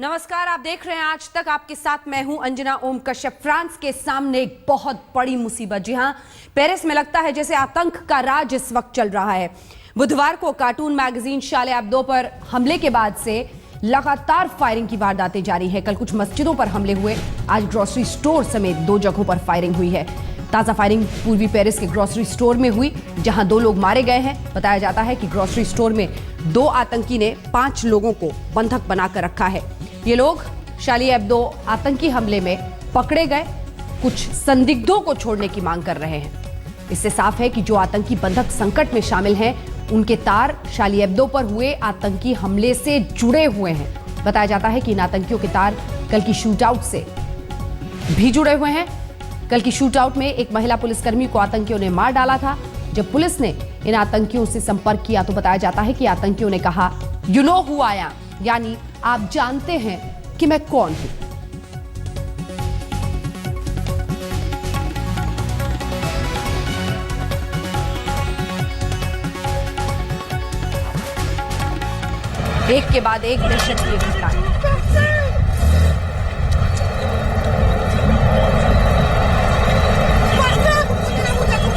नमस्कार, आप देख रहे हैं आज तक। आपके साथ मैं हूं अंजना ओम कश्यप। फ्रांस के सामने एक बहुत बड़ी मुसीबत। जी हां, पेरिस में लगता है जैसे आतंक का राज इस वक्त चल रहा है। बुधवार को कार्टून मैगजीन शार्ली एब्दो पर हमले के बाद से लगातार फायरिंग की वारदातें जारी है। कल कुछ मस्जिदों पर हमले हुए, आज ग्रोसरी स्टोर समेत 2 जगहों पर फायरिंग हुई है। ताजा फायरिंग पूर्वी पेरिस के ग्रोसरी स्टोर में हुई, जहां 2 लोग मारे गए हैं। बताया जाता है कि ग्रोसरी स्टोर में 2 आतंकी ने 5 लोगों को बंधक बनाकर रखा है। ये लोग शार्ली एब्दो आतंकी हमले में पकड़े गए कुछ संदिग्धों को छोड़ने की मांग कर रहे हैं। इससे साफ है कि जो आतंकी बंधक संकट में शामिल हैं, उनके तार शार्ली एब्दो पर हुए आतंकी हमले से जुड़े हुए हैं। बताया जाता है कि इन आतंकियों के तार कल की शूटआउट से भी जुड़े हुए हैं। कल की शूटआउट में एक महिला पुलिसकर्मी को आतंकियों ने मार डाला था। जब पुलिस ने इन आतंकियों से संपर्क किया तो बताया जाता है कि आतंकियों ने कहा, "you know who I am", यानी आप जानते हैं कि मैं कौन हूं। एक के बाद एक दहशत की घटनाएं।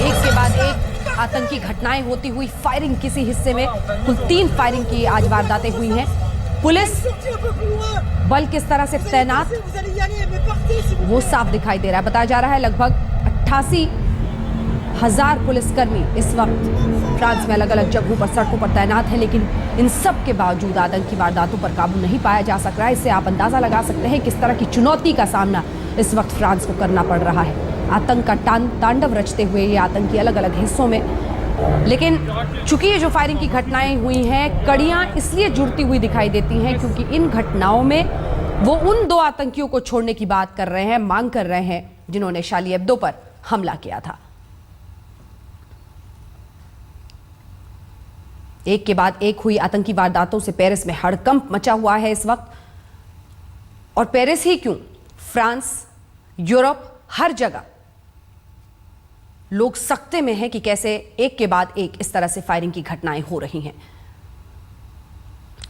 एक के बाद एक आतंकी घटनाएं होती हुई फायरिंग किसी हिस्से में कुल 3 फायरिंग की आज वारदातें हुई हैं। पुलिस बल किस तरह से तैनात वो साफ दिखाई दे रहा है। बताया जा रहा है लगभग 88,000 पुलिसकर्मी इस वक्त फ्रांस में अलग अलग जगहों पर सड़कों पर तैनात है, लेकिन इन सब के बावजूद आतंकी वारदातों पर काबू नहीं पाया जा सक रहा है। इससे आप अंदाजा लगा सकते हैं किस तरह की चुनौती का सामना इस वक्त फ्रांस को करना पड़ रहा है। आतंक का तांडव रचते हुए ये आतंकी अलग अलग हिस्सों में, लेकिन चूंकि ये जो फायरिंग की घटनाएं हुई हैं, कड़ियां इसलिए जुड़ती हुई दिखाई देती हैं क्योंकि इन घटनाओं में वो उन 2 आतंकियों को छोड़ने की बात कर रहे हैं, मांग कर रहे हैं, जिन्होंने शार्ली एब्दो पर हमला किया था। एक के बाद एक हुई आतंकी वारदातों से पेरिस में हड़कंप मचा हुआ है इस वक्त। और पेरिस ही क्यों, फ्रांस, यूरोप, हर जगह लोग सकते में हैं कि कैसे एक के बाद एक इस तरह से फायरिंग की घटनाएं हो रही हैं।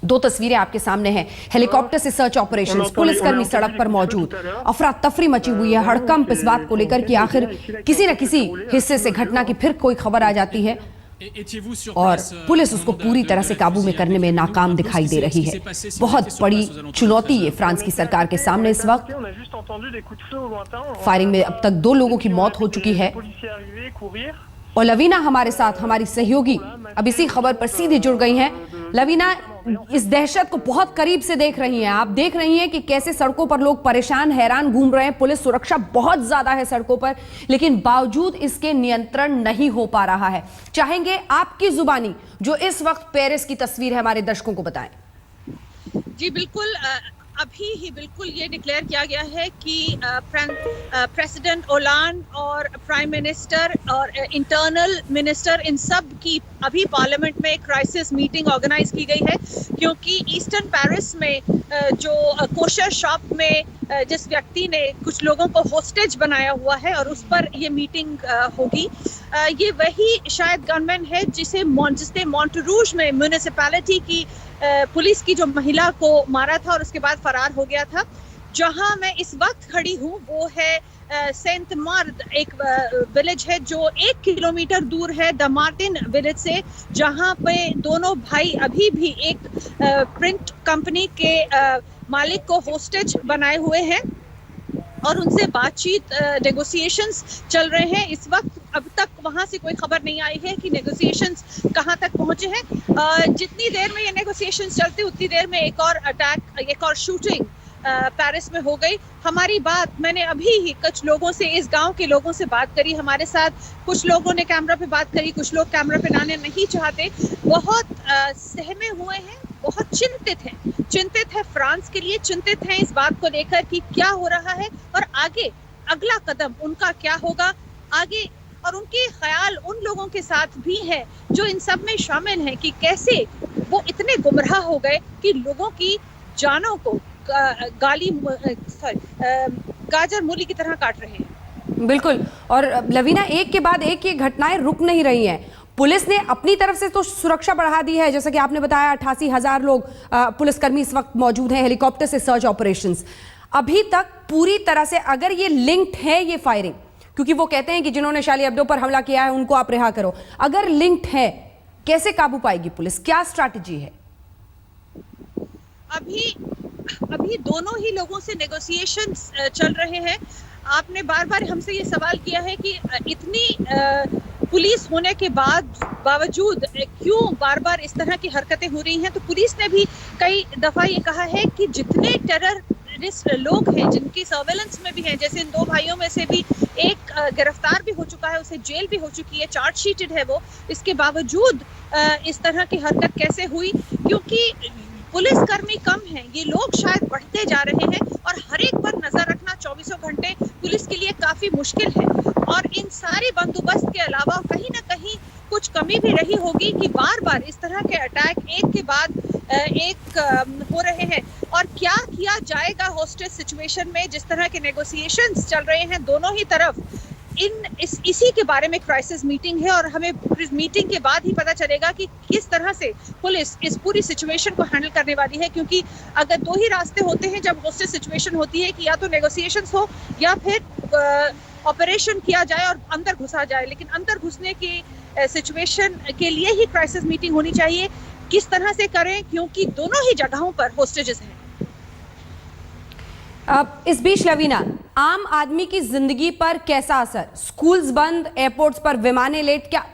2 तस्वीरें आपके सामने हैं। हेलीकॉप्टर से सर्च ऑपरेशंस, पुलिसकर्मी सड़क पर मौजूद, अफरा तफरी मची हुई है। हड़कंप इस बात को लेकर कि आखिर किसी न किसी हिस्से से घटना की फिर कोई खबर आ जाती है और पुलिस उसको पूरी तरह से काबू में करने में नाकाम दिखाई दे रही है। बहुत बड़ी चुनौती ये फ्रांस की सरकार के सामने इस वक्त। फायरिंग में अब तक 2 लोगों की मौत हो चुकी है। और लवीना हमारे साथ, हमारी सहयोगी, अब इसी खबर पर सीधे जुड़ गई हैं। लवीना, इस दहशत को बहुत करीब से देख रही हैं। आप देख रही हैं कि कैसे सड़कों पर लोग परेशान, हैरान घूम रहे हैं। पुलिस सुरक्षा बहुत ज्यादा है सड़कों पर, लेकिन बावजूद इसके नियंत्रण नहीं हो पा रहा है। चाहेंगे आपकी जुबानी जो इस वक्त पेरिस की तस्वीर है हमारे दर्शकों को बताएं। जी बिल्कुल, अभी ही बिल्कुल ये डिक्लेयर किया गया है कि प्रेसिडेंट ओलांड और प्राइम मिनिस्टर और इंटरनल मिनिस्टर, इन सब की अभी पार्लियामेंट में क्राइसिस मीटिंग ऑर्गेनाइज की गई है, क्योंकि ईस्टर्न पेरिस में जो कोशर शॉप में जिस व्यक्ति ने कुछ लोगों को होस्टेज बनाया हुआ है और उस पर ये मीटिंग होगी। ये वही शायद गनमैन है जिसने मॉन्टरूज में म्यूनिसिपैलिटी की पुलिस की जो महिला को मारा था और उसके बाद फरार हो गया था। जहां मैं इस वक्त खड़ी हूँ वो है सेंट मार्द, एक विलेज है जो 1 किलोमीटर दूर है द मार्टिन विलेज से, जहां पे दोनों भाई अभी भी एक प्रिंट कंपनी के मालिक को होस्टेज बनाए हुए हैं और उनसे बातचीत, नेगोशिएशंस चल रहे हैं इस वक्त। अब तक वहां से कोई खबर नहीं आई है कि नेगोशिएशंस कहां तक पहुंचे हैं। जितनी देर में ये नेगोशिएशंस चलते उतनी देर में एक और अटैक, एक और शूटिंग पेरिस में हो गई। हमारी बात, मैंने अभी ही कुछ लोगों से, इस गांव के लोगों से बात करी। हमारे साथ कुछ लोगों ने कैमरा पे बात करी, कुछ लोग कैमरा पे आने नहीं चाहते। बहुत सहमे हुए हैं, बहुत चिंतित है फ्रांस के लिए, चिंतित हैं इस बात को लेकर कि क्या हो रहा है और आगे अगला कदम उनका क्या होगा आगे। और उनके ख्याल उन लोगों के साथ भी है जो इन सब में शामिल हैं कि कैसे वो इतने गुमराह हो गए कि लोगों की जानों को गाजर मूली की तरह काट रहे हैं। बिल्कुल। और लवीना, एक के बाद एक ये घटनाएं रुक नहीं रही हैं। पुलिस ने अपनी तरफ से तो सुरक्षा बढ़ा दी है, जैसा कि आपने बताया 88,000 लोग पुलिसकर्मी इस वक्त मौजूद हैं, हेलीकॉप्टर से सर्च ऑपरेशंस। अभी तक पूरी तरह से अगर ये लिंक्ड है ये फायरिंग, क्योंकि वो कहते हैं कि जिन्होंने शार्ली एब्दो पर हमला किया है उनको आप रिहा करो, अगर लिंक्ड है कैसे काबू पाएगी पुलिस, क्या स्ट्रैटेजी है? अभी दोनों ही लोगों से नेगोशिएशंस चल रहे हैं। आपने बार बार हमसे ये सवाल किया है कि इतनी पुलिस होने के बावजूद क्यों बार बार इस तरह की हरकतें हो रही हैं। तो पुलिस ने भी कई दफा ये कहा है कि जितने टेररिस्ट लोग हैं जिनकी सर्वेलेंस में भी हैं, जैसे इन 2 भाइयों में से भी एक गिरफ्तार भी हो चुका है, उसे जेल भी हो चुकी है, चार्जशीटेड है वो, इसके बावजूद इस तरह की हरकत कैसे हुई? क्योंकि पुलिसकर्मी कम हैं, ये लोग शायद बढ़ते जा रहे हैं और हर एक पर नजर रखना 24 घंटे पुलिस के लिए काफी मुश्किल है। और इन सारे बंदोबस्त के अलावा कहीं ना कहीं कुछ कमी भी रही होगी कि बार बार इस तरह के अटैक एक के बाद एक हो रहे हैं। और क्या किया जाएगा होस्टेज सिचुएशन में, जिस तरह के नेगोशिएशंस चल रहे हैं दोनों ही तरफ, इसी के बारे में क्राइसिस मीटिंग है और हमें मीटिंग के बाद ही पता चलेगा कि किस तरह से पुलिस इस पूरी सिचुएशन को हैंडल करने वाली है। क्योंकि अगर 2 ही रास्ते होते हैं जब होस्टेज सिचुएशन होती है कि या तो नेगोशिएशंस हो या फिर ऑपरेशन किया जाए और अंदर घुसा जाए, लेकिन अंदर घुसने की सिचुएशन के लिए ही क्राइसिस मीटिंग होनी चाहिए। किस तरह से करें, क्योंकि दोनों ही जगहों पर होस्टेजेस हैं। इस बीच लवीना, आम आदमी की जिंदगी पर कैसा असर, स्कूल्स बंद, एयरपोर्ट्स पर विमानें लेट, क्या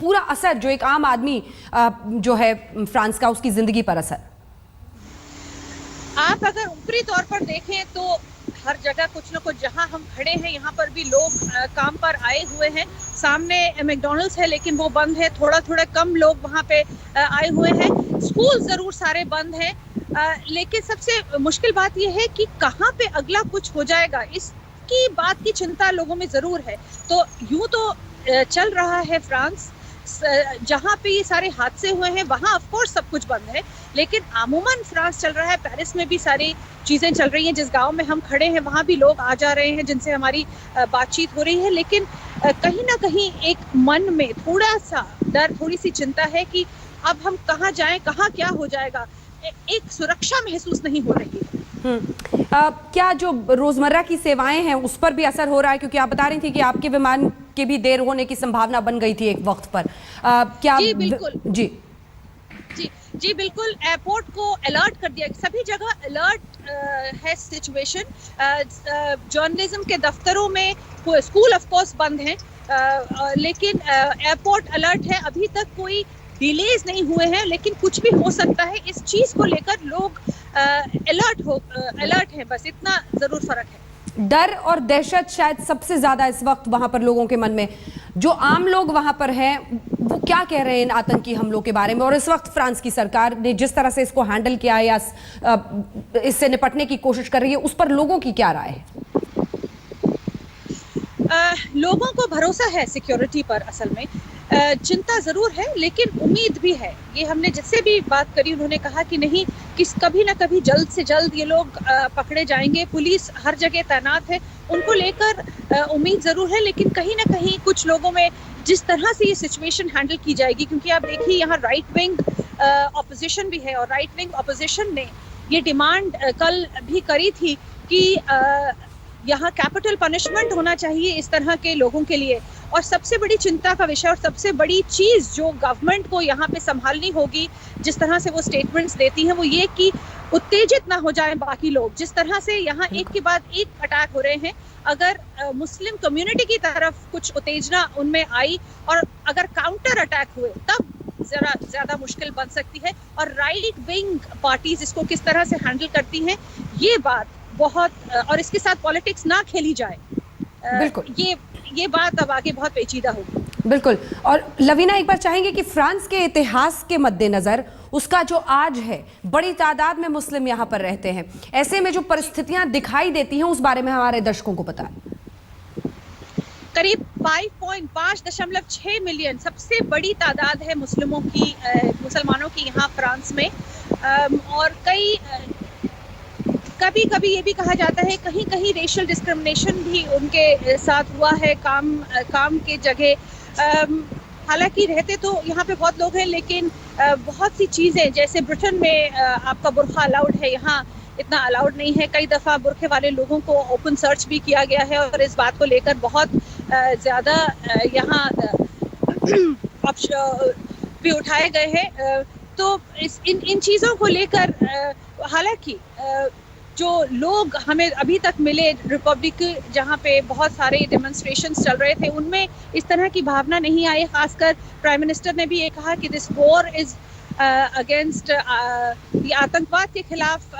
पूरा असर जो एक आम आदमी जो है फ्रांस का, उसकी जिंदगी पर असर? आप अगर ऊपरी तौर पर देखें तो हर जगह कुछ न कुछ, जहां हम खड़े हैं यहाँ पर भी लोग काम पर आए हुए हैं। सामने मैकडॉनल्ड्स है लेकिन वो बंद है, थोड़ा थोड़ा कम लोग वहाँ पे आए हुए हैं। स्कूल जरूर सारे बंद हैं, लेकिन सबसे मुश्किल बात यह है कि कहाँ पे अगला कुछ हो जाएगा, इसकी बात की चिंता लोगों में जरूर है। तो यूं तो चल रहा है फ्रांस, जहाँ पे ये सारे हादसे हुए हैं वहाँ ऑफ कोर्स सब कुछ बंद है, लेकिन आमूमन फ्रांस चल रहा है। पेरिस में भी सारी चीज़ें चल रही हैं, जिस गांव में हम खड़े हैं वहाँ भी लोग आ जा रहे हैं जिनसे हमारी बातचीत हो रही है। लेकिन कहीं ना कहीं एक मन में थोड़ा सा डर, थोड़ी सी चिंता है कि अब हम कहाँ जाएं, कहाँ क्या हो जाएगा, एक सुरक्षा महसूस नहीं हो रही है। क्या जो रोजमर्रा की सेवाएं हैं उस पर भी असर हो रहा है? क्योंकि आप बता रही थी कि आपके विमान के भी देर होने की संभावना बन गई थी एक वक्त पर, क्या? जी बिल्कुल, जी जी बिल्कुल, एयरपोर्ट को अलर्ट कर दिया, सभी जगह अलर्ट है सिचुएशन। जर्नलिज्म के दफ्तरों में, स्कूल ऑफ कोर्स बंद हैं, लेकिन एयरपोर्ट अलर्ट है। अभी तक कोई डिलेज नहीं हुए हैं, लेकिन कुछ भी हो सकता है। इस चीज को लेकर लोग अलर्ट है, बस इतना जरूर फर्क है। डर और दहशत शायद सबसे ज्यादा इस वक्त वहां पर लोगों के मन में। जो आम लोग वहां पर हैं वो क्या कह रहे हैं इन आतंकी हमलों के बारे में, और इस वक्त फ्रांस की सरकार ने जिस तरह से इसको हैंडल किया या इससे निपटने की कोशिश कर रही है, उस पर लोगों की क्या राय है? लोगों को भरोसा है सिक्योरिटी पर, असल में चिंता जरूर है लेकिन उम्मीद भी है। ये हमने जिससे भी बात करी उन्होंने कहा कि नहीं, कभी ना कभी जल्द से जल्द ये लोग पकड़े जाएंगे। पुलिस हर जगह तैनात है, उनको लेकर उम्मीद जरूर है। लेकिन कहीं ना कहीं कुछ लोगों में जिस तरह से ये सिचुएशन हैंडल की जाएगी, क्योंकि आप देखिए यहाँ राइट विंग ऑपोजिशन भी है, और राइट विंग ऑपोजिशन ने ये डिमांड कल भी करी थी कि यहाँ कैपिटल पनिशमेंट होना चाहिए इस तरह के लोगों के लिए। और सबसे बड़ी चिंता का विषय और सबसे बड़ी चीज़ जो गवर्नमेंट को यहाँ पे संभालनी होगी, जिस तरह से वो स्टेटमेंट्स देती हैं, वो ये कि उत्तेजित ना हो जाएं बाकी लोग। जिस तरह से यहाँ एक के बाद एक अटैक हो रहे हैं, अगर मुस्लिम कम्युनिटी की तरफ कुछ उत्तेजना उनमें आई और अगर काउंटर अटैक हुए तब जरा ज़्यादा मुश्किल बन सकती है। और राइट विंग पार्टीज इसको किस तरह से हैंडल करती हैं, ये बात बहुत, और इसके साथ पॉलिटिक्स ना खेली जाए, बिल्कुल ये बात अब आगे बहुत पेचीदा होगी। बिल्कुल। और लवीना, एक बार चाहेंगे कि फ्रांस के इतिहास के मद्देनजर उसका जो आज है, बड़ी तादाद में मुस्लिम यहाँ पर रहते हैं, ऐसे में जो परिस्थितियां दिखाई देती हैं उस बारे में हमारे दर्शकों को बताएं। करीब 5.6 मिलियन सबसे बड़ी तादाद है मुस्लिमों की, मुसलमानों की यहाँ फ्रांस में। और कभी कभी ये भी कहा जाता है कहीं कहीं रेशियल डिस्क्रिमिनेशन भी उनके साथ हुआ है काम के जगह। हालांकि रहते तो यहाँ पे बहुत लोग हैं, लेकिन बहुत सी चीज़ें जैसे ब्रिटेन में आपका बुर्का अलाउड है, यहाँ इतना अलाउड नहीं है। कई दफ़ा बुर्के वाले लोगों को ओपन सर्च भी किया गया है और इस बात को लेकर बहुत ज़्यादा यहाँ भी उठाए गए हैं। तो इन चीज़ों को लेकर हालांकि जो लोग हमें अभी तक मिले रिपब्लिक जहाँ पे बहुत सारे डेमोन्स्ट्रेशंस चल रहे थे, उनमें इस तरह की भावना नहीं आई। खासकर प्राइम मिनिस्टर ने भी ये कहा कि दिस वॉर इज अगेंस्ट ये आतंकवाद के खिलाफ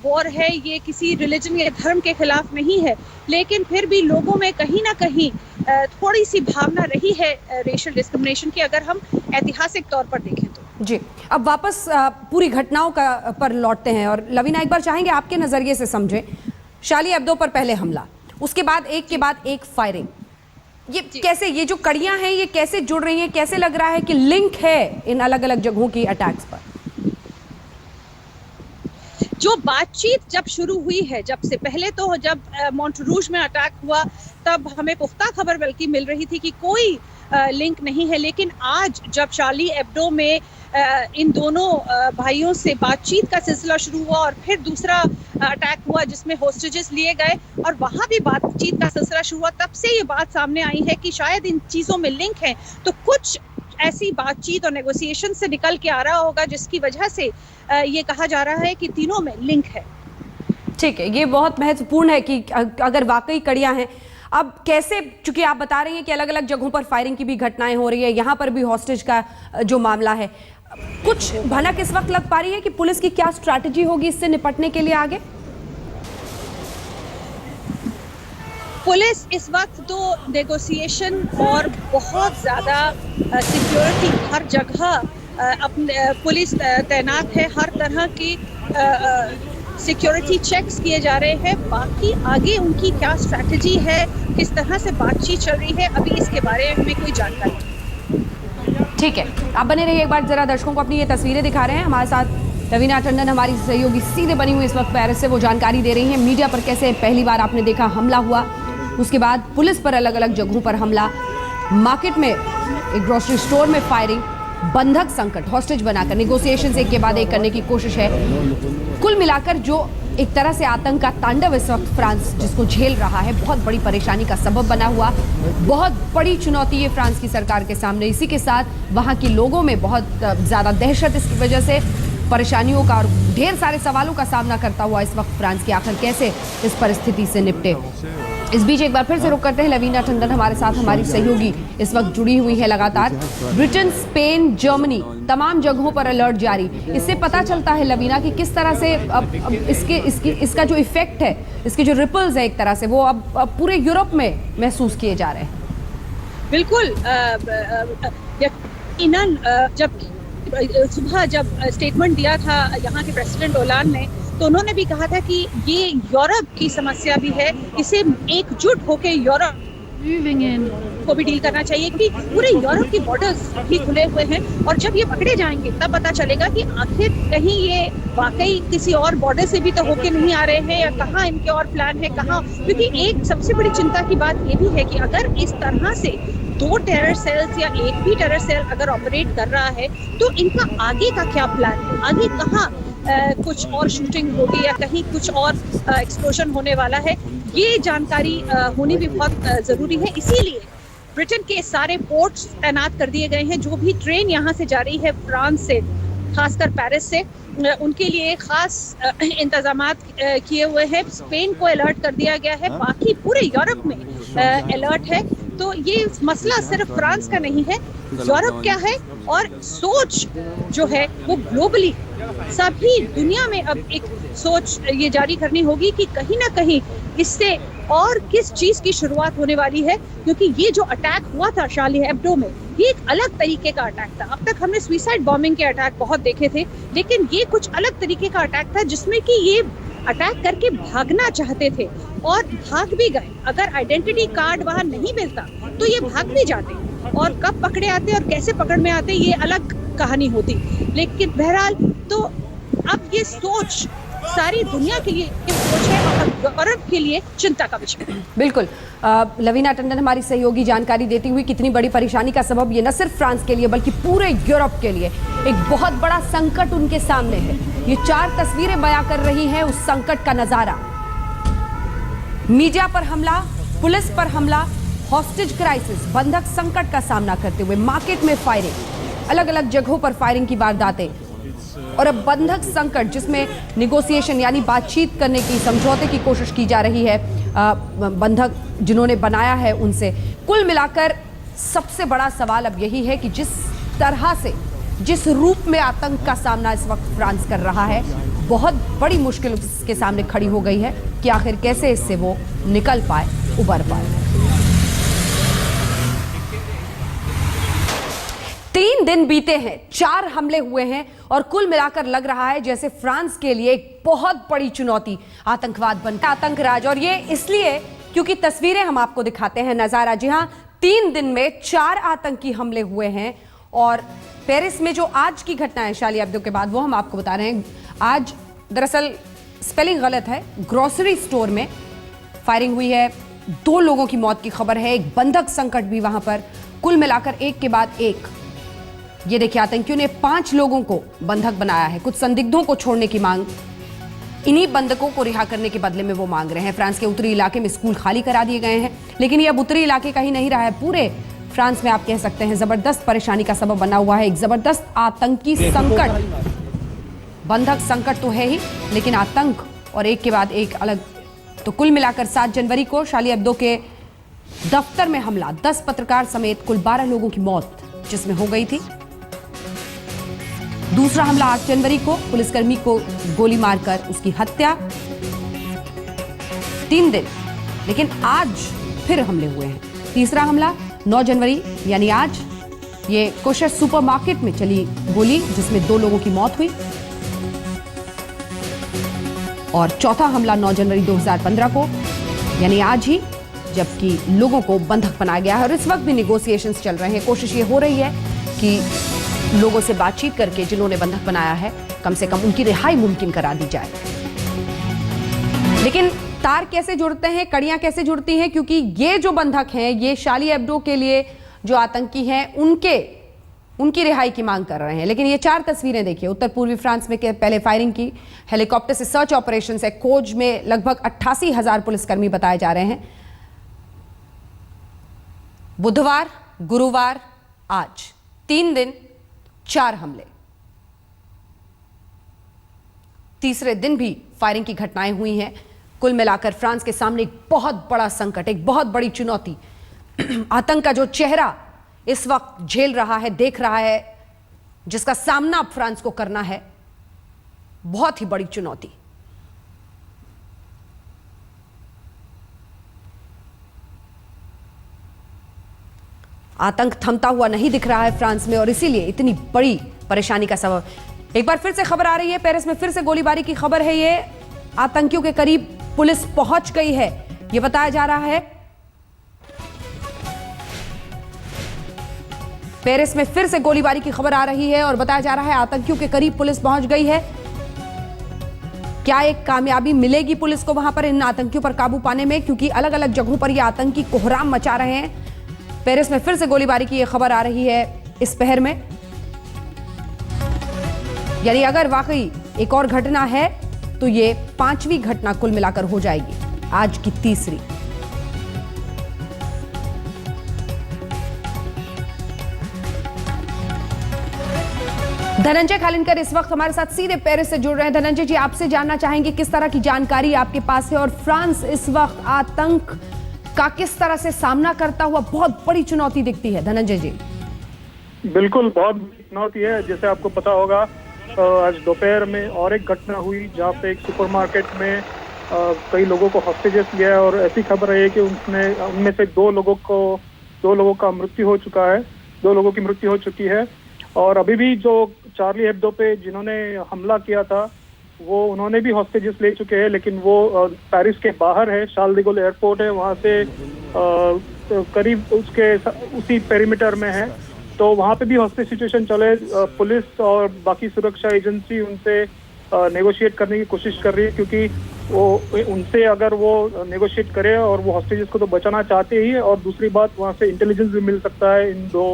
वॉर है, ये किसी रिलीजन या धर्म के खिलाफ नहीं है। लेकिन फिर भी लोगों में कहीं ना कहीं थोड़ी सी भावना रही है रेशियल डिस्क्रिमिनेशन की, अगर हम ऐतिहासिक तौर पर देखें तो। जी, अब वापस पूरी घटनाओं पर लौटते हैं और लवीना एक बार चाहेंगे आपके नजरिए से समझें। शार्ली एब्दो पर पहले हमला, उसके बाद एक फायरिंग, ये कैसे, ये जो कड़ियां हैं ये कैसे जुड़ रही हैं? कैसे लग रहा है कि लिंक है इन अलग अलग जगहों की अटैक्स पर? जो बातचीत जब शुरू हुई है, जब से पहले तो जब मोंटरूज में अटैक हुआ तब हमें पुख्ता खबर बल्कि मिल रही थी कि कोई लिंक नहीं है, लेकिन आज जब शार्ली एब्दो में इन दोनों भाइयों से बातचीत का सिलसिला शुरू हुआ और फिर दूसरा अटैक हुआ जिसमें होस्टेजेस लिए गए और वहां भी बातचीत का सिलसिला शुरू हुआ, तब से ये बात सामने आई है कि शायद इन चीज़ों में लिंक है। तो कुछ ऐसी बातचीत और नेगोशिएशन से निकल के आ रहा होगा जिसकी वजह से ये कहा जा रहा है कि तीनों में लिंक है। ठीक है, ये बहुत महत्वपूर्ण है कि अगर वाकई कड़ियां हैं। अब कैसे, चूंकि आप बता रही हैं कि अलग अलग जगहों पर फायरिंग की भी घटनाएं हो रही है, यहाँ पर भी हॉस्टेज का जो मामला है, कुछ भनक इस वक्त लग पा रही है कि पुलिस की क्या स्ट्रैटेजी होगी इससे निपटने के लिए आगे? पुलिस इस वक्त तो नेगोशिएशन और बहुत ज़्यादा सिक्योरिटी हर जगह अपने पुलिस तैनात है, हर तरह की सिक्योरिटी चेक्स किए जा रहे हैं। बाकी आगे उनकी क्या स्ट्रैटेजी है, किस तरह से बातचीत चल रही है, अभी इसके बारे में कोई जानकारी नहीं। ठीक है, आप बने रहिए। एक बार जरा दर्शकों को अपनी ये तस्वीरें दिखा रहे हैं। हमारे साथ लवीना टंडन हमारी सहयोगी सीधे बनी हुई इस वक्त पेरिस से, वो जानकारी दे रही हैं मीडिया पर कैसे पहली बार आपने देखा हमला हुआ, उसके बाद पुलिस पर अलग अलग जगहों पर हमला, मार्केट में एक ग्रोसरी स्टोर में फायरिंग, बंधक संकट, हॉस्टेज बनाकर नेगोशिएशन एक के बाद एक करने की कोशिश है। कुल मिलाकर जो एक तरह से आतंक का तांडव इस वक्त फ्रांस जिसको झेल रहा है, बहुत बड़ी परेशानी का सबब बना हुआ, बहुत बड़ी चुनौती है फ्रांस की सरकार के सामने। इसी के साथ वहाँ के लोगों में बहुत ज़्यादा दहशत, इसकी वजह से परेशानियों का और ढेर सारे सवालों का सामना करता हुआ इस वक्त फ्रांस के आखिर कैसे इस परिस्थिति से निपटे। इस बीच एक बार फिर से रुक करते हैं, लवीना टंडन हमारे साथ हमारी सहयोगी इस वक्त जुड़ी हुई है लगातार। ब्रिटेन, स्पेन, जर्मनी, तमाम जगहों पर अलर्ट जारी। इससे पता चलता है लवीना कि किस तरह से अब इसका जो इफेक्ट है, इसके जो रिपल्स है एक तरह से, वो अब पूरे यूरोप में महसूस किए जा रहे हैं। बिल्कुल, यकीनन जब सुबह जब स्टेटमेंट दिया था यहाँ के प्रेसिडेंट ओलान ने, तो उन्होंने भी कहा था कि ये यूरोप की समस्या भी है, इसे एकजुट होकर यूरोप को भी डील करना चाहिए, कि पूरे यूरोप की बॉर्डर्स भी खुले हुए हैं और जब ये पकड़े जाएंगे तब पता चलेगा कि आखिर कहीं ये वाकई किसी और बॉर्डर से भी तो होके नहीं आ रहे हैं या कहाँ इनके और प्लान है, कहाँ। क्योंकि एक सबसे बड़ी चिंता की बात ये भी है कि अगर इस तरह से 2 टेरर सेल्स या एक भी टेरर सेल अगर ऑपरेट कर रहा है तो इनका आगे का क्या प्लान है, आगे कहाँ कुछ और शूटिंग होगी या कहीं कुछ और एक्सप्लोजन होने वाला है, ये जानकारी होनी भी बहुत ज़रूरी है। इसीलिए ब्रिटेन के सारे पोर्ट्स तैनात कर दिए गए हैं। जो भी ट्रेन यहाँ से जा रही है फ्रांस से, खासकर पेरिस से, उनके लिए खास इंतजामात किए हुए हैं। स्पेन को अलर्ट कर दिया गया है, बाकी पूरे यूरोप में अलर्ट है। तो ये मसला सिर्फ फ्रांस का नहीं है, यूरोप क्या है और सोच जो है वो ग्लोबली सभी दुनिया में अब एक सोच ये जारी करनी होगी कि कहीं ना कहीं इससे और किस चीज की शुरुआत होने वाली है। क्योंकि ये जो अटैक हुआ था शार्ली एब्दो में, ये एक अलग तरीके का अटैक था। अब तक हमने सुसाइड बॉम्बिंग के अटैक बहुत देखे थे, लेकिन ये कुछ अलग तरीके का अटैक था जिसमें कि ये अटैक करके भागना चाहते थे और भाग भी गए। अगर आइडेंटिटी कार्ड वहां नहीं मिलता तो ये भाग भी जाते, और कब पकड़े आते और कैसे पकड़ में आते ये अलग कहानी होती। लेकिन बहरहाल तो अब ये सोच सारी दुनिया के लिए बोझ है और गौरव के लिए चिंता का विषय। बिल्कुल। लवीना टंडन हमारी सहयोगी जानकारी देती हुई कितनी बड़ी परेशानी का सबब ये न सिर्फ फ्रांस के लिए बल्कि पूरे यूरोप के लिए एक बहुत बड़ा संकट उनके सामने है। ये 4 तस्वीरें बयां कर रही हैं उस संकट का नजारा। मीडिया पर हमला, पुलिस पर हमला, हॉस्टेज क्राइसिस, बंधक संकट का सामना करते हुए मार्केट में फायरिंग, अलग अलग जगहों पर फायरिंग की वारदातें और अब बंधक संकट जिसमें निगोसिएशन यानी बातचीत करने की, समझौते की कोशिश की जा रही है बंधक जिन्होंने बनाया है उनसे। कुल मिलाकर सबसे बड़ा सवाल अब यही है कि जिस तरह से, जिस रूप में आतंक का सामना इस वक्त फ्रांस कर रहा है, बहुत बड़ी मुश्किल उसके सामने खड़ी हो गई है कि आखिर कैसे इससे वो निकल पाए, उबर पाए। 3 दिन बीते हैं, 4 हमले हुए हैं और कुल मिलाकर लग रहा है जैसे फ्रांस के लिए एक बहुत बड़ी चुनौती आतंकवाद बनकर आतंकराज। और ये इसलिए क्योंकि तस्वीरें हम आपको दिखाते हैं, नजारा। जी हां, 3 दिन में 4 आतंकी हमले हुए हैं और पेरिस में जो आज की घटना है शार्ली एब्दो के बाद, वो हम आपको बता रहे हैं। आज दरअसल स्पेलिंग गलत है, ग्रोसरी स्टोर में फायरिंग हुई है, 2 लोगों की मौत की खबर है, एक बंधक संकट भी वहां पर। कुल मिलाकर एक के बाद एक ये देखिए आतंकियों ने 5 लोगों को बंधक बनाया है। कुछ संदिग्धों को छोड़ने की मांग, इन्हीं बंधकों को रिहा करने के बदले में वो मांग रहे हैं। फ्रांस के उत्तरी इलाके में स्कूल खाली करा दिए गए हैं, लेकिन ये अब उत्तरी इलाके का ही नहीं रहा है, पूरे फ्रांस में आप कह सकते हैं जबरदस्त परेशानी का सबब बना हुआ है। एक जबरदस्त आतंकी संकट, बंधक संकट तो है ही, लेकिन आतंक और एक के बाद एक अलग। तो कुल मिलाकर 7 जनवरी को शार्ली एब्दो के दफ्तर में हमला, 10 पत्रकार समेत कुल 12 लोगों की मौत जिसमें हो गई थी। दूसरा हमला 8 जनवरी को, पुलिसकर्मी को गोली मारकर उसकी हत्या। 3 दिन, लेकिन आज फिर हमले हुए हैं। तीसरा हमला 9 जनवरी यानी आज, ये कोशर सुपरमार्केट में चली गोली जिसमें 2 लोगों की मौत हुई। और चौथा हमला 9 जनवरी 2015 को यानी आज ही, जबकि लोगों को बंधक बनाया गया है और इस वक्त भी निगोसिएशंस चल रहे हैं। कोशिश ये हो रही है कि लोगों से बातचीत करके जिन्होंने बंधक बनाया है कम से कम उनकी रिहाई मुमकिन करा दी जाए। लेकिन तार कैसे जुड़ते हैं, कड़ियां कैसे जुड़ती हैं, क्योंकि ये जो बंधक हैं ये शार्ली एब्दो के लिए जो आतंकी हैं उनकी रिहाई की मांग कर रहे हैं। लेकिन ये 4 तस्वीरें देखिए, उत्तर पूर्वी फ्रांस में पहले फायरिंग की, हेलीकॉप्टर से सर्च ऑपरेशन है, खोज में लगभग 88,000 पुलिसकर्मी बताए जा रहे हैं। बुधवार, गुरुवार, आज 3 दिन 4 हमले। तीसरे दिन भी फायरिंग की घटनाएं हुई हैं। कुल मिलाकर फ्रांस के सामने एक बहुत बड़ा संकट, एक बहुत बड़ी चुनौती, आतंक का जो चेहरा इस वक्त झेल रहा है, देख रहा है, जिसका सामना अब फ्रांस को करना है, बहुत ही बड़ी चुनौती। आतंक थमता हुआ नहीं दिख रहा है फ्रांस में और इसीलिए इतनी बड़ी परेशानी का सबब। एक बार फिर से खबर आ रही है, पेरिस में फिर से गोलीबारी की खबर है। ये आतंकियों के करीब पुलिस पहुंच गई है, ये बताया जा रहा है। पेरिस में फिर से गोलीबारी की खबर आ रही है और बताया जा रहा है आतंकियों के करीब पुलिस पहुंच गई है। क्या एक कामयाबी मिलेगी पुलिस को वहां पर इन आतंकियों पर काबू पाने में, क्योंकि अलग अलग जगहों पर ये आतंकी कोहराम मचा रहे हैं। पेरिस में फिर से गोलीबारी की यह खबर आ रही है इस पहर में, यानी अगर वाकई एक और घटना है तो ये 5वीं घटना कुल मिलाकर हो जाएगी, आज की तीसरी। धनंजय खालिनकर इस वक्त हमारे साथ सीधे पेरिस से जुड़ रहे हैं। धनंजय जी, आपसे जानना चाहेंगे किस तरह की जानकारी आपके पास है और फ्रांस इस वक्त आतंक का किस तरह से सामना करता हुआ बहुत बड़ी चुनौती दिखती है। धनंजय जी। बिल्कुल, बहुत बड़ी चुनौती है। जैसे आपको पता होगा, आज दोपहर में और एक घटना हुई जहां पे एक सुपरमार्केट में कई लोगों को हॉस्टेजेस लिया है और ऐसी खबर है कि उनमें से 2 लोगों का मृत्यु हो चुका है, 2 लोगों की मृत्यु हो चुकी है। और अभी भी जो शार्ली एब्दो पे जिन्होंने हमला किया था वो उन्होंने भी हॉस्टेजेस ले चुके हैं, लेकिन वो पेरिस के बाहर है, शार्ल डी गोल एयरपोर्ट है, वहाँ से करीब उसी पेरीमीटर में है। तो वहाँ पे भी हॉस्टेज सिचुएशन चले, पुलिस और बाकी सुरक्षा एजेंसी उनसे नेगोशिएट करने की कोशिश कर रही है, क्योंकि वो उनसे अगर वो नेगोशिएट करे, और वो हॉस्टेजेस को तो बचाना चाहते ही है, और दूसरी बात वहाँ से इंटेलिजेंस भी मिल सकता है इन दो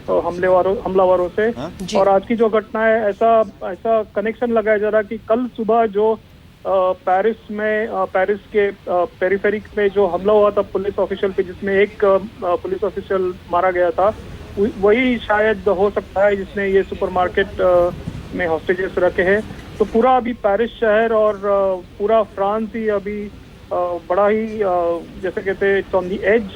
हमलावरों से। और आज की जो घटना है, ऐसा कनेक्शन लगाया जा रहा कि कल सुबह जो पेरिस के पेरिफेरिक में जो हमला हुआ था पुलिस ऑफिशियल पे, जिसमें एक पुलिस ऑफिशियल मारा गया था, वही शायद हो सकता है जिसने ये सुपरमार्केट में हॉस्टेजेस रखे हैं। तो पूरा अभी पेरिस शहर और पूरा फ्रांस ही अभी बड़ा ही जैसे कहते हैं इट्स ऑन द एज,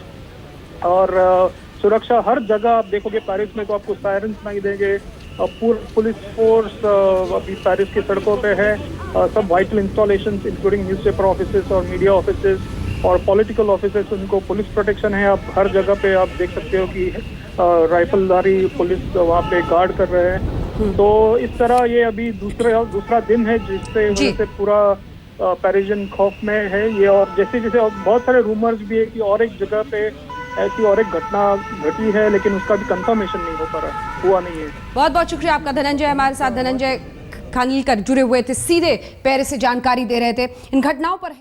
और सुरक्षा हर जगह आप देखोगे पेरिस में तो आपको सायरन सुनाई देंगे। पूरा पुलिस फोर्स अभी पेरिस की सड़कों पे है। सब vital installations including newspaper offices और मीडिया ऑफिसेस और पॉलिटिकल ऑफिसेस, उनको पुलिस प्रोटेक्शन है। आप हर जगह पे आप देख सकते हो कि राइफलधारी पुलिस वहाँ पे गार्ड कर रहे हैं। तो इस तरह ये अभी दूसरा दिन है जिससे वजह से पूरा पेरिसियन खौफ में है ये। और जैसे बहुत सारे रूमर्स भी है कि और एक जगह पे ऐसी और एक घटना घटी है, लेकिन उसका भी कंफर्मेशन नहीं हुआ नहीं है। बहुत बहुत शुक्रिया आपका धनंजय। हमारे साथ धनंजय खानविलकर जुड़े हुए थे, सीधे पेरिस से जानकारी दे रहे थे इन घटनाओं पर।